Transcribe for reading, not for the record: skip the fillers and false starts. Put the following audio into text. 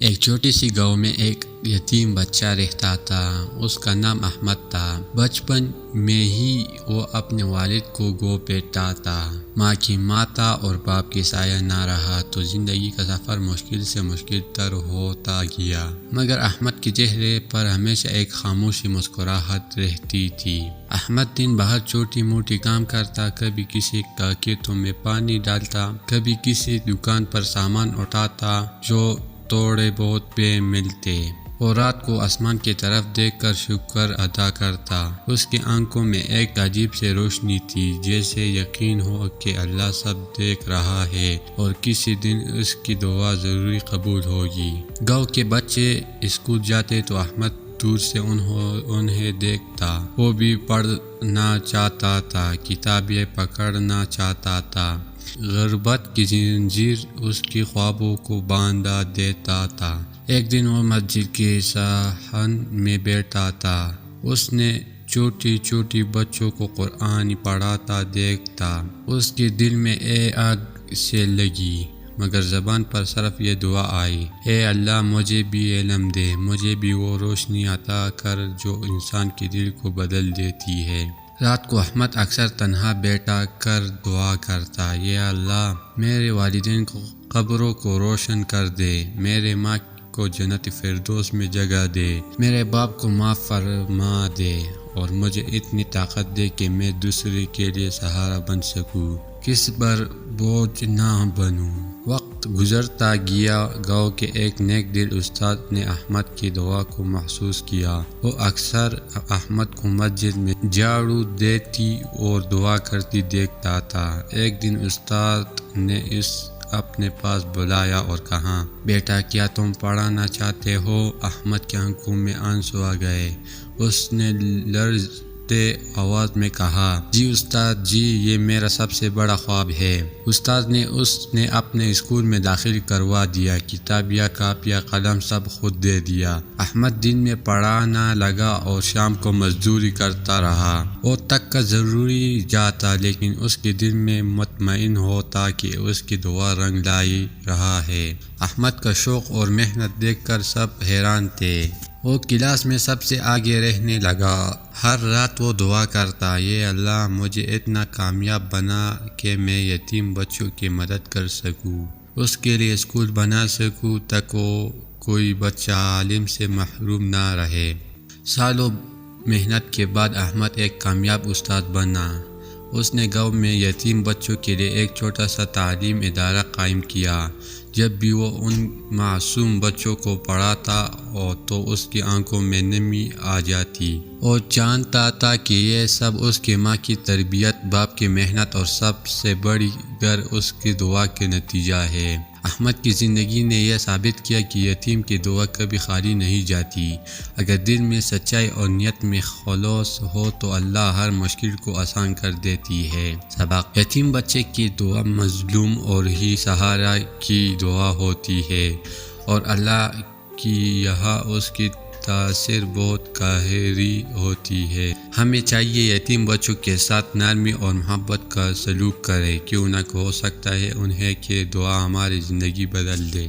ایک چھوٹی سی گاؤں میں ایک یتیم بچہ رہتا تھا۔ اس کا نام احمد تھا۔ بچپن میں ہی وہ اپنے والد کو گو بیٹھا تھا۔ ماں کی ماتتا اور باپ کی سایہ نہ رہا تو زندگی کا سفر مشکل سے مشکل تر ہوتا گیا، مگر احمد کے چہرے پر ہمیشہ ایک خاموشی مسکراہٹ رہتی تھی۔ احمد دن بھر چھوٹی موٹی کام کرتا، کبھی کسی کا کھیتوں میں پانی ڈالتا، کبھی کسی دکان پر سامان اٹھاتا جو تھوڑے بہت پہ ملتے، اور رات کو آسمان کی طرف دیکھ کر شکر ادا کرتا۔ اس کی آنکھوں میں ایک عجیب سی روشنی تھی، جیسے یقین ہو کہ اللہ سب دیکھ رہا ہے اور کسی دن اس کی دعا ضرور قبول ہوگی۔ گاؤں کے بچے اسکول جاتے تو احمد دور سے انہیں دیکھتا۔ وہ بھی پڑھنا چاہتا تھا، کتابیں پکڑنا چاہتا تھا۔ غربت کی زنجیر اس کی خوابوں کو باندھ دیتا تھا۔ ایک دن وہ مسجد کے صحن میں بیٹھا تھا۔ اس نے چھوٹی چھوٹی بچوں کو قرآن پڑھاتا دیکھتا۔ اس کے دل میں آگ سے لگی، مگر زبان پر صرف یہ دعا آئی، اے اللہ مجھے بھی علم دے، مجھے بھی وہ روشنی عطا کر جو انسان کے دل کو بدل دیتی ہے۔ رات کو احمد اکثر تنہا بیٹھا کر دعا کرتا، یا اللہ میرے والدین کو قبروں کو روشن کر دے، میرے ماں کو جنت فردوس میں جگہ دے، میرے باپ کو معاف فرما دے، اور مجھے اتنی طاقت دے کہ میں دوسرے کے لیے سہارا بن سکوں، کس پر بوجھ نہ بنوں۔ وقت گزرتا گیا۔ گاؤں کے ایک نیک دل استاد نے احمد کی دعا کو محسوس کیا۔ وہ اکثر احمد کو مسجد میں جھاڑو دیتی اور دعا کرتی دیکھتا تھا۔ ایک دن استاد نے اپنے پاس بلایا اور کہا، بیٹا کیا تم پڑھنا چاہتے ہو؟ احمد کی آنکھوں میں آنسو آ گئے۔ اس نے لرزتے آواز میں کہا، جی استاد جی، یہ میرا سب سے بڑا خواب ہے۔ استاد نے اسے اپنے اسکول میں داخل کروا دیا، کتابیں کاپیاں قلم سب خود دے دیا۔ احمد دن میں پڑھانا لگا اور شام کو مزدوری کرتا رہا۔ وہ تک کا ضروری جاتا، لیکن اس کے دل میں مطمئن ہوتا کہ اس کی دعا رنگ لائی رہا ہے۔ احمد کا شوق اور محنت دیکھ کر سب حیران تھے۔ وہ کلاس میں سب سے آگے رہنے لگا۔ ہر رات وہ دعا کرتا، یا اللہ مجھے اتنا کامیاب بنا کہ میں یتیم بچوں کی مدد کر سکوں، اس کے لیے اسکول بنا سکوں تاکہ کوئی بچہ علم سے محروم نہ رہے۔ سالوں محنت کے بعد احمد ایک کامیاب استاد بنا۔ اس نے گاؤں میں یتیم بچوں کے لیے ایک چھوٹا سا تعلیم ادارہ قائم کیا۔ جب بھی وہ ان معصوم بچوں کو پڑھاتا تو اس کی آنکھوں میں نمی آ جاتی۔ وہ جانتا تھا کہ یہ سب اس کی ماں کی تربیت، باپ کی محنت اور سب سے بڑی گر اس کی دعا کے نتیجہ ہے۔ احمد کی زندگی نے یہ ثابت کیا کہ یتیم کی دعا کبھی خالی نہیں جاتی۔ اگر دل میں سچائی اور نیت میں خلوص ہو تو اللہ ہر مشکل کو آسان کر دیتی ہے۔ سبق: یتیم بچے کی دعا مظلوم اور ہی سہارا کی دعا ہوتی ہے، اور اللہ کی یہاں اس کی تاثیر بہت گہری ہوتی ہے۔ ہمیں چاہیے یتیم بچوں کے ساتھ نرمی اور محبت کا سلوک کریں، کیوں نہ ہو سکتا ہے انہیں کی دعا ہماری زندگی بدل دے۔